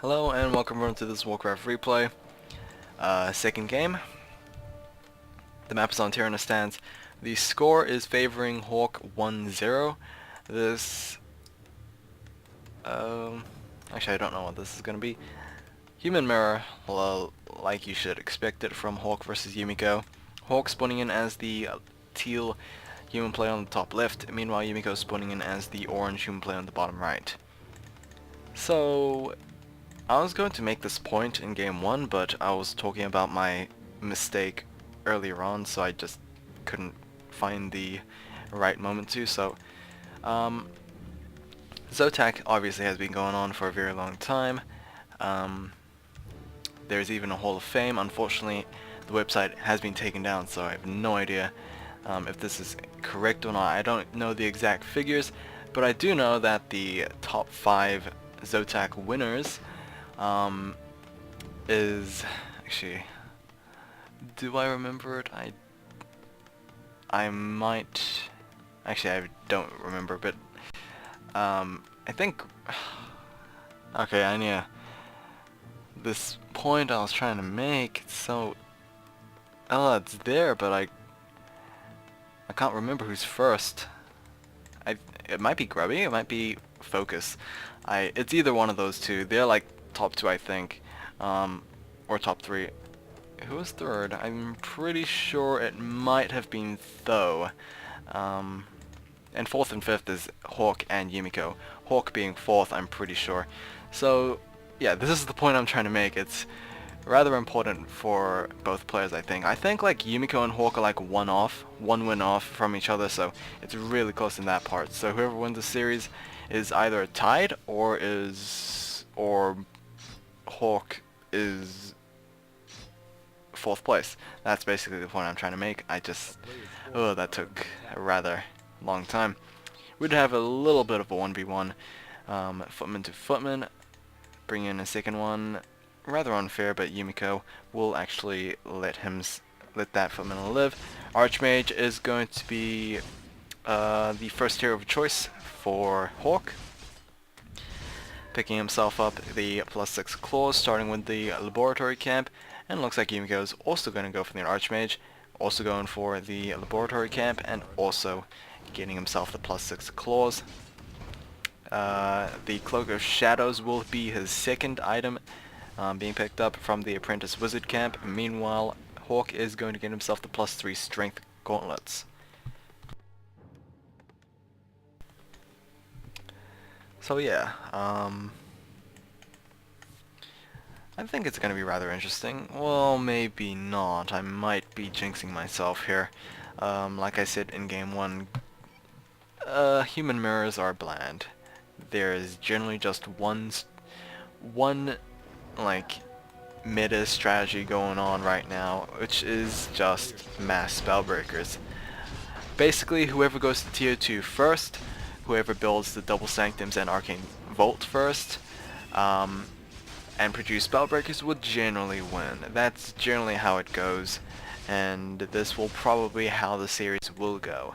Hello and welcome everyone to this Warcraft replay. Second game. The map is on Terenas stands. The score is favoring Hawk 1-0. This... actually I don't know what this is going to be. Human Mirror, well, like you should expect it from Hawk versus Yumiko. Hawk spawning in as the teal human player on the top left, meanwhile Yumiko spawning in as the orange human player on the bottom right. So, I was going to make this point in game 1, but I was talking about my mistake earlier on, so I just couldn't find the right moment to. So, ZOTAC obviously has been going on for a very long time. There's even a Hall of Fame. Unfortunately, the website has been taken down, so I have no idea if this is correct or not. I don't know the exact figures, but I do know that the top 5 ZOTAC winners is actually, do I remember it? I might actually, I don't remember, but I think okay, I knew this point I was trying to make. So it's there, but I can't remember who's first. It might be Grubby, it might be Focus. It's either one of those two. They're like top 2, I think, or top 3. Who was third? I'm pretty sure it might have been Tho. And 4th and 5th is Hawk and Yumiko. Hawk being 4th, I'm pretty sure. So, yeah, this is the point I'm trying to make. It's rather important for both players, I think. I think like Yumiko and Hawk are like one win off from each other, so it's really close in that part. So whoever wins the series is either tied or Hawk is 4th place. That's basically the point I'm trying to make. That took a rather long time. We'd have a little bit of a 1v1, footman to footman, bring in a second one. Rather unfair, but Yumiko will actually let that footman live. Archmage is going to be the first hero of choice for Hawk, picking himself up the +6 claws, starting with the laboratory camp, and looks like Yumiko is also going to go for the Archmage, also going for the laboratory camp, and also getting himself the +6 claws. The Cloak of Shadows will be his second item, being picked up from the Apprentice Wizard camp. Meanwhile, Hawk is going to get himself the +3 Strength Gauntlets. So yeah, I think it's going to be rather interesting. Well, maybe not. I might be jinxing myself here. Like I said in game 1, human mirrors are bland. There is generally just one like meta strategy going on right now, which is just mass spellbreakers. Basically, whoever goes to tier 2 first, whoever builds the double sanctums and arcane vault first, and produce spellbreakers will generally win. That's generally how it goes, and this will probably how the series will go.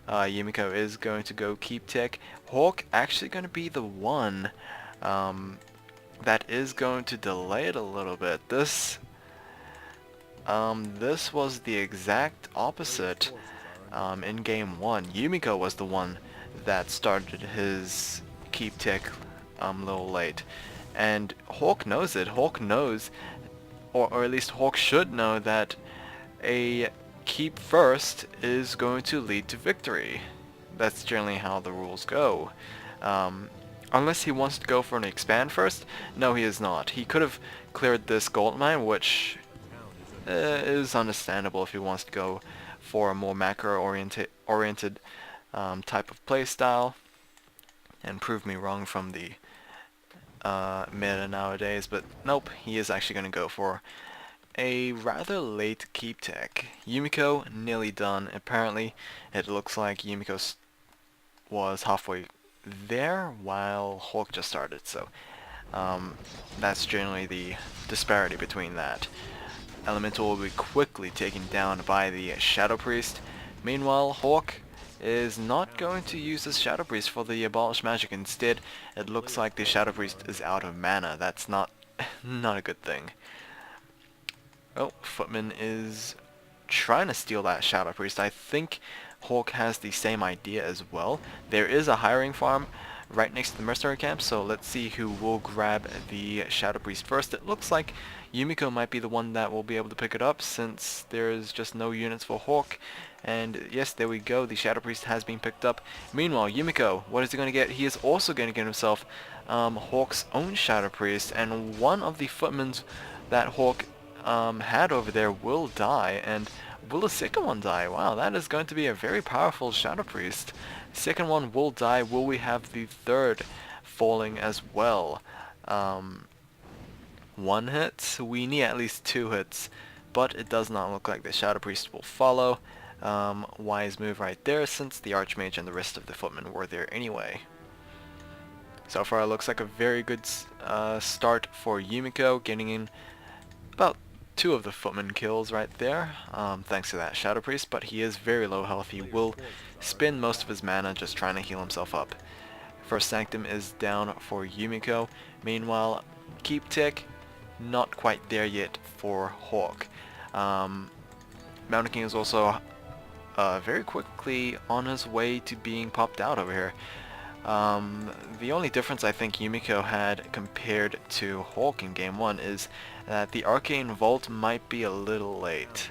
Yumiko is going to go keep tech. Hawk actually going to be the one that is going to delay it a little bit. This was the exact opposite in game 1. Yumiko was the one that started his keep tech a little late, and Hawk knows it. Hawk knows, or at least Hawk should know, that a keep first is going to lead to victory. That's generally how the rules go. Unless he wants to go for an expand first. No, he is not. He could have cleared this gold mine, which is understandable if he wants to go for a more macro-oriented type of playstyle, and prove me wrong from the meta nowadays. But nope, he is actually going to go for a rather late keep tech. Yumiko nearly done. Apparently, it looks like Yumiko was halfway there while Hawk just started, so that's generally the disparity between that. Elemental will be quickly taken down by the Shadow Priest. Meanwhile, Hawk is not going to use his Shadow Priest for the Abolish Magic. Instead, it looks like the Shadow Priest is out of mana. That's not not a good thing. Oh, Footman is trying to steal that Shadow Priest. I think Hawk has the same idea as well. There is a hiring farm right next to the mercenary camp, so let's see who will grab the Shadow Priest first. It looks like Yumiko might be the one that will be able to pick it up, since there is just no units for Hawk. And yes, there we go, the Shadow Priest has been picked up. Meanwhile, Yumiko, what is he going to get? He is also going to get himself Hawk's own Shadow Priest, and one of the footmen that Hawk had over there will die, and will the second one die? Wow, that is going to be a very powerful Shadow Priest. Second one will die. Will we have the third falling as well? One hit? We need at least 2 hits, but it does not look like the Shadow Priest will follow. Wise move right there, since the Archmage and the rest of the footmen were there anyway. So far it looks like a very good start for Yumiko, getting in about 2 of the footmen kills right there, thanks to that Shadow Priest, but he is very low health. He will spend most of his mana just trying to heal himself up. First Sanctum is down for Yumiko. Meanwhile, Keep Tick, not quite there yet for Hawk. Mountain King is also very quickly on his way to being popped out over here. The only difference I think Yumiko had compared to Hawk in Game 1 is that the Arcane Vault might be a little late.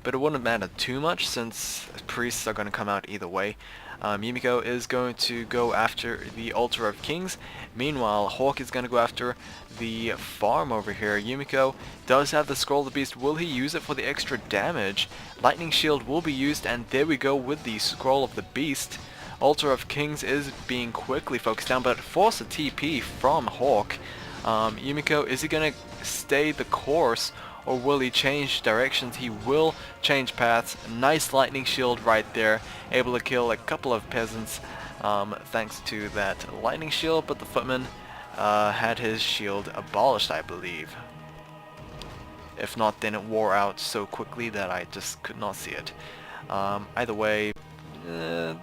But it wouldn't matter too much, since priests are going to come out either way. Yumiko is going to go after the Altar of Kings. Meanwhile, Hawk is going to go after the farm over here. Yumiko does have the Scroll of the Beast. Will he use it for the extra damage? Lightning Shield will be used, and there we go with the Scroll of the Beast. Altar of Kings is being quickly focused down, but force a TP from Hawk. Yumiko, is he going to stay the course, or will he change directions? He will change paths. Nice Lightning Shield right there, able to kill a couple of peasants thanks to that Lightning Shield, but the footman had his shield abolished, I believe. If not, then it wore out so quickly that I just could not see it. Either way, a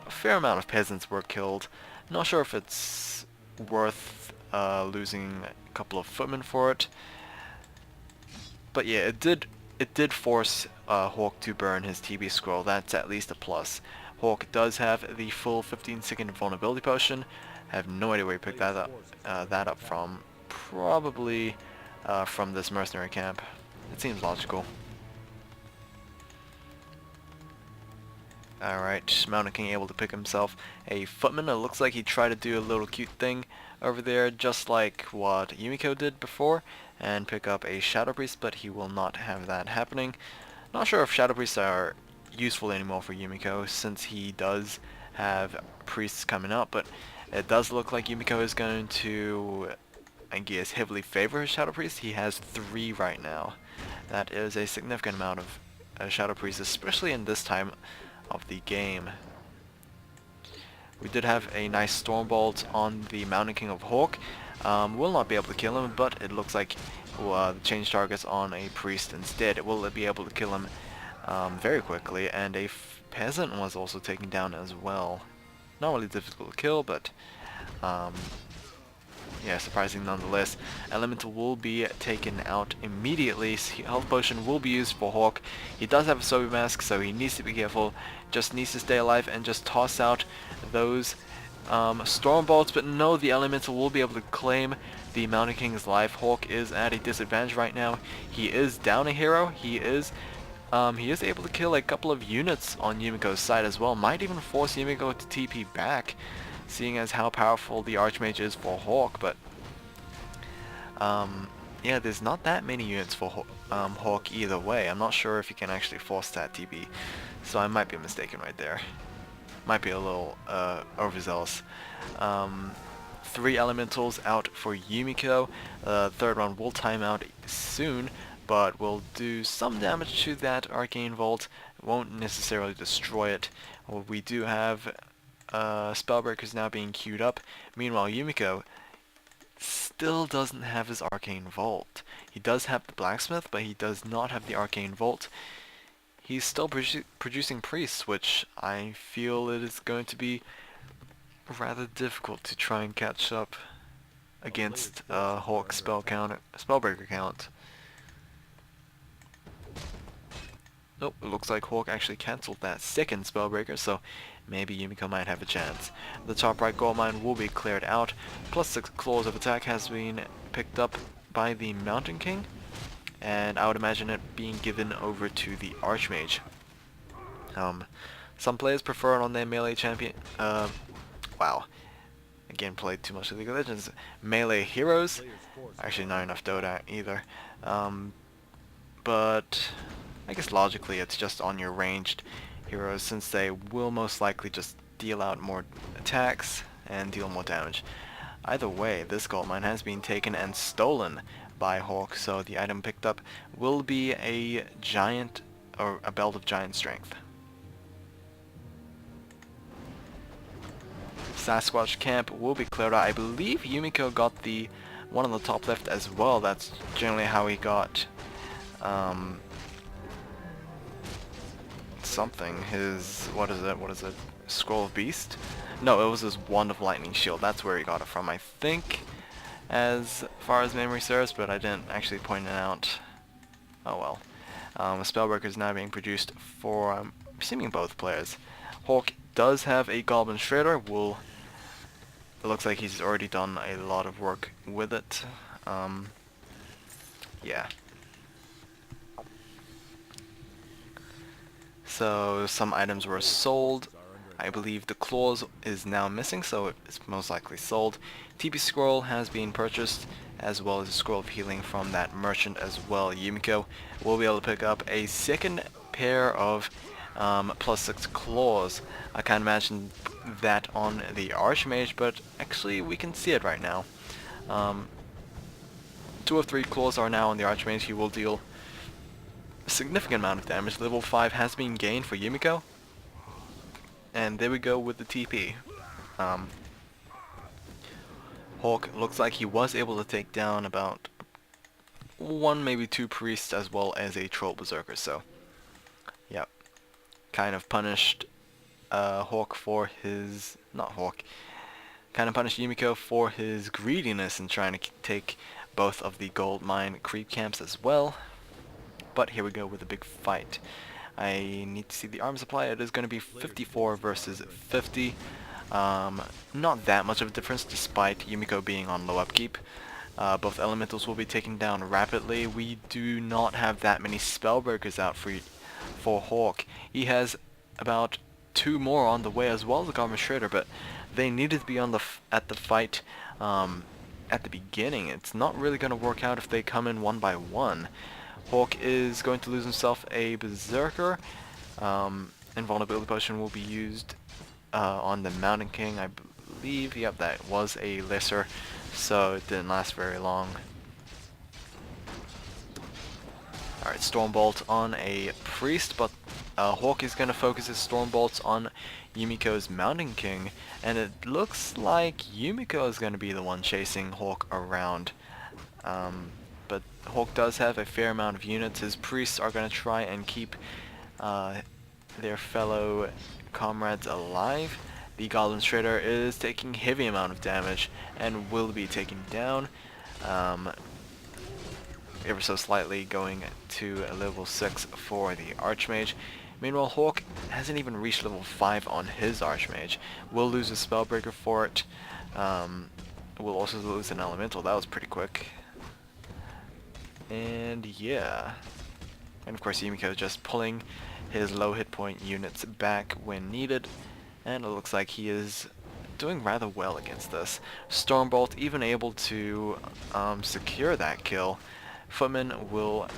fair amount of peasants were killed. Not sure if it's worth losing a couple of footmen for it. But yeah, it did force Hawk to burn his TB scroll. That's at least a plus. Hawk does have the full 15-second vulnerability potion. I have no idea where he picked that up from. Probably from this mercenary camp. It seems logical. Alright, Mountain King able to pick himself a footman. It looks like he tried to do a little cute thing over there, just like what Yumiko did before, and pick up a Shadow Priest, but he will not have that happening. Not sure if Shadow Priests are useful anymore for Yumiko, since he does have priests coming up, but it does look like Yumiko is going to, I guess, heavily favor his Shadow Priest. He has 3 right now. That is a significant amount of Shadow Priests, especially in this time of the game. We did have a nice Stormbolt on the Mountain King of Hawk. Will not be able to kill him, but it looks like we'll change targets on a priest instead. It will be able to kill him very quickly, and a peasant was also taken down as well. Not really difficult to kill, but yeah, surprising nonetheless. Elemental will be taken out immediately. Health potion will be used for Hawk. He does have a Sobi Mask, so he needs to be careful. Just needs to stay alive and just toss out those Storm Bolts. But no, the Elemental will be able to claim the Mountain King's life. Hawk is at a disadvantage right now. He is down a hero. He is able to kill a couple of units on Yumiko's side as well. Might even force Yumiko to TP back, seeing as how powerful the Archmage is for Hawk. But yeah, there's not that many units for Hawk either way. I'm not sure if you can actually force that TP, so I might be mistaken right there. Might be a little overzealous. 3 elementals out for Yumiko. Third one will time out soon, but will do some damage to that Arcane Vault. Won't necessarily destroy it. We do have Spellbreakers now being queued up. Meanwhile, Yumiko still doesn't have his Arcane Vault. He does have the Blacksmith, but he does not have the Arcane Vault. he's still producing priests, which I feel it is going to be rather difficult to try and catch up against Hawk's spellbreaker count. Nope, it looks like Hawk actually cancelled that second spellbreaker, so maybe Yumiko might have a chance. The top right gold mine will be cleared out. +6 claws of attack has been picked up by the Mountain King, and I would imagine it being given over to the Archmage. Some players prefer it on their melee champion. Wow. Again, played too much of League of Legends. Melee heroes. Actually, not enough Dota either. But I guess logically it's just on your ranged heroes, since they will most likely just deal out more attacks and deal more damage. Either way, this gold mine has been taken and stolen by Hawk, so the item picked up will be a giant, or a belt of giant strength. Sasquatch camp will be cleared out. I believe Yumiko got the one on the top left as well. That's generally how he got something. His, what is it? Scroll of Beast? No, it was his Wand of Lightning Shield. That's where he got it from, I think, as far as memory serves, but I didn't actually point it out. Oh well. A Spellbreaker is now being produced for, I'm assuming, both players. Hawk does have a Goblin Shredder. It looks like he's already done a lot of work with it. Yeah. So some items were sold. I believe the claws is now missing, so it's most likely sold. TP Scroll has been purchased, as well as a Scroll of Healing from that merchant as well. Yumiko will be able to pick up a second pair of +6 claws. I can't imagine that on the Archmage, but actually we can see it right now. 2 of 3 claws are now on the Archmage. He will deal a significant amount of damage. Level 5 has been gained for Yumiko. And there we go with the TP. Hawk looks like he was able to take down about 1, maybe 2 priests, as well as a troll berserker, so yep. Kind of punished Hawk for his... not Hawk. Kind of punished Yumiko for his greediness in trying to take both of the gold mine creep camps as well. But here we go with a big fight. I need to see the arm supply. It is going to be 54 versus 50. Not that much of a difference, despite Yumiko being on low upkeep. Both elementals will be taken down rapidly. We do not have that many spellbreakers out for Hawk. He has about 2 more on the way, as well as the Goblin Shredder, but they needed to be on at the fight at the beginning. It's not really going to work out if they come in one by one. Hawk is going to lose himself a Berserker. Invulnerability Potion will be used on the Mountain King, I believe. Yep, that was a lesser, so it didn't last very long. Alright, Stormbolt on a Priest, but Hawk is going to focus his Stormbolts on Yumiko's Mountain King, and it looks like Yumiko is going to be the one chasing Hawk around. But Hawk does have a fair amount of units. His priests are going to try and keep their fellow comrades alive. The Goblin Shredder is taking heavy amount of damage and will be taken down ever so slightly, going to a level 6 for the Archmage. Meanwhile, Hawk hasn't even reached level 5 on his Archmage. Will lose a Spellbreaker for it. Will also lose an Elemental. That was pretty quick. And yeah, and of course Yumiko is just pulling his low hit point units back when needed, and it looks like he is doing rather well against this. Stormbolt even able to secure that kill. Footman will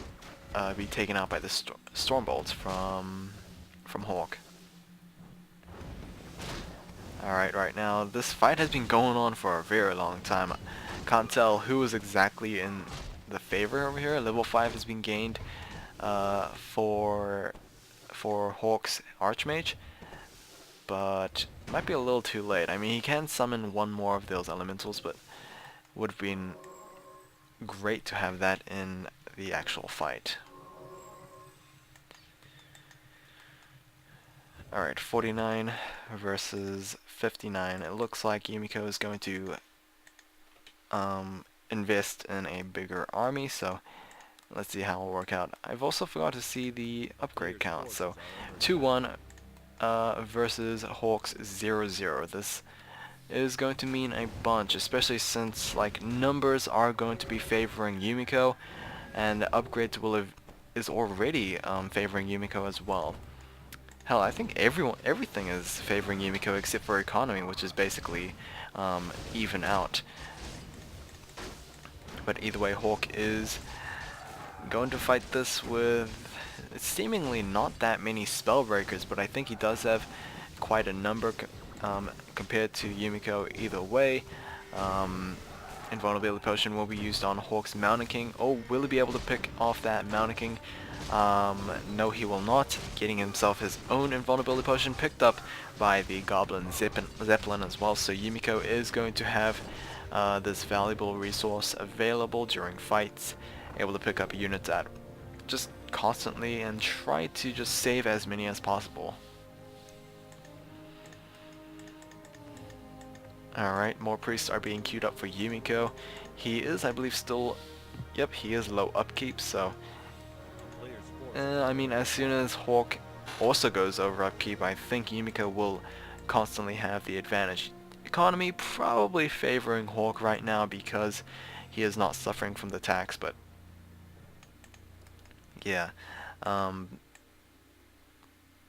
be taken out by the Stormbolts from Hawk. Alright, right now this fight has been going on for a very long time. Can't tell who is exactly in the favor over here. Level 5 has been gained for Hawk's Archmage, but it might be a little too late. I mean, he can summon 1 more of those elementals, but would have been great to have that in the actual fight. Alright, 49 versus 59. It looks like Yumiko is going to invest in a bigger army, so let's see how it'll work out. I've also forgot to see the upgrade count, so 2-1 versus Hawks 0-0. This is going to mean a bunch, especially since like numbers are going to be favoring Yumiko, and the upgrades is already favoring Yumiko as well. Hell, I think everything is favoring Yumiko except for economy, which is basically even out. But either way, Hawk is going to fight this with seemingly not that many spellbreakers, but I think he does have quite a number compared to Yumiko either way. Invulnerability potion will be used on Hawk's Mountain King. Oh, will he be able to pick off that Mountain King? No, he will not. Getting himself his own invulnerability potion picked up by the Goblin Zeppelin as well. So Yumiko is going to have this valuable resource available during fights, able to pick up units at just constantly and try to just save as many as possible. Alright, more priests are being queued up for Yumiko. He is, I believe, still... Yep, he is low upkeep, so... I mean, as soon as Hawk also goes over upkeep, I think Yumiko will constantly have the advantage. Economy probably favoring Hawk right now because he is not suffering from the tax, but... Yeah. I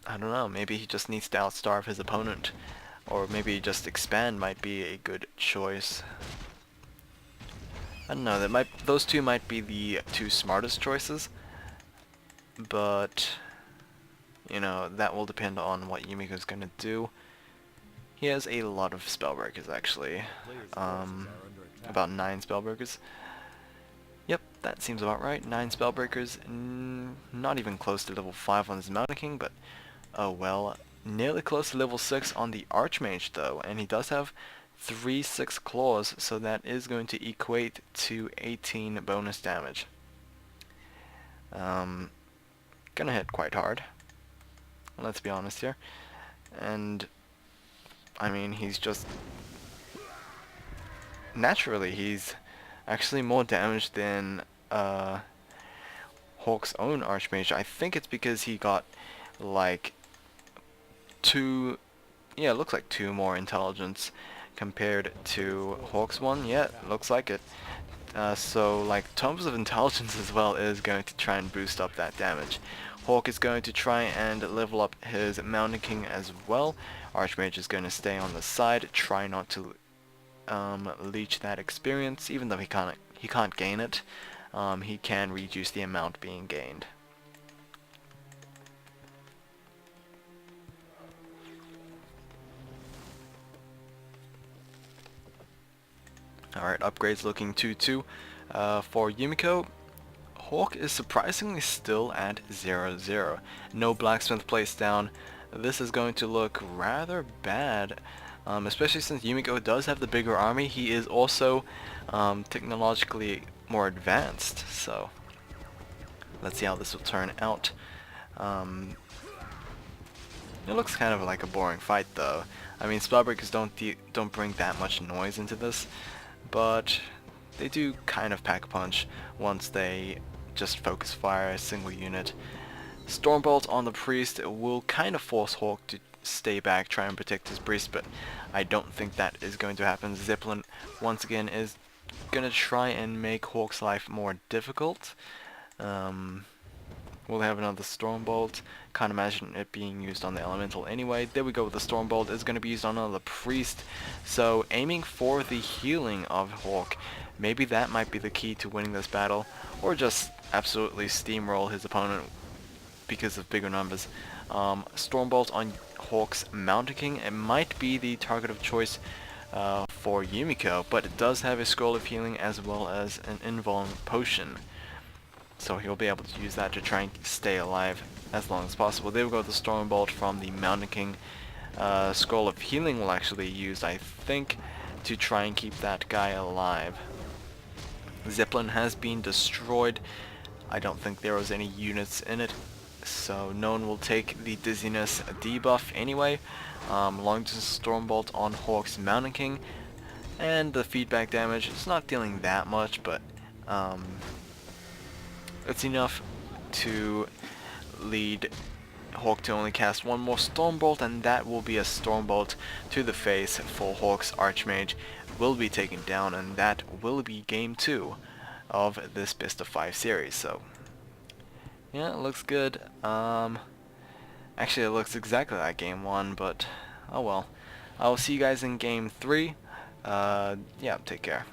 don't know, maybe he just needs to outstarve his opponent. Or maybe just expand might be a good choice. I don't know, those two might be the two smartest choices. But, you know, that will depend on what Yumiko's gonna do. He has a lot of spellbreakers actually. About 9 spellbreakers. Yep, that seems about right. 9 spellbreakers, not even close to level 5 on his Mountain King, but oh well. Nearly close to level 6 on the Archmage though, and he does have 3/6 claws, so that is going to equate to 18 bonus damage. Gonna hit quite hard, let's be honest here. And I mean, he's just naturally he's actually more damage than Hawk's own Archmage. I think it's because he got like it looks like 2 more intelligence compared to Hawk's one. Yeah, looks like it. So like Tomes of Intelligence as well is going to try and boost up that damage. Hawk is going to try and level up his Mountain King as well. Archmage is going to stay on the side, try not to leech that experience, even though he can't gain it. He can reduce the amount being gained. Alright, upgrades looking 2-2 for Yumiko. Hawk is surprisingly still at 0-0. No blacksmith placed down. This is going to look rather bad, especially since Yumiko does have the bigger army. He is also technologically more advanced, so let's see how this will turn out. It looks kind of like a boring fight though. I mean, spellbreakers don't bring that much noise into this, but they do kind of pack a punch once they just focus fire a single unit. Stormbolt on the priest will kind of force Hawk to stay back, try and protect his priest, but I don't think that is going to happen. Zeppelin once again is gonna try and make Hawk's life more difficult. We'll have another Stormbolt. Can't imagine it being used on the Elemental anyway. There we go, the Stormbolt is going to be used on another Priest. So aiming for the healing of Hawk. Maybe that might be the key to winning this battle. Or just absolutely steamroll his opponent because of bigger numbers. Stormbolt on Hawk's Mountain King. It might be the target of choice for Yumiko, but it does have a Scroll of Healing as well as an Invuln Potion. So he'll be able to use that to try and stay alive as long as possible. There we go, the Stormbolt from the Mountain King. Scroll of Healing will actually be used, I think, to try and keep that guy alive. Zeppelin has been destroyed. I don't think there was any units in it. so no one will take the dizziness debuff anyway. Long distance Stormbolt on Hawk's Mountain King, and the feedback damage, it's not dealing that much, but it's enough to lead Hawk to only cast one more Stormbolt, and that will be a Stormbolt to the face for Hawk's Archmage. Will be taken down, and that will be game 2 of this best of 5 series. So yeah, it looks good. Actually, it looks exactly like game 1, but oh well. I will see you guys in game 3. Yeah, take care.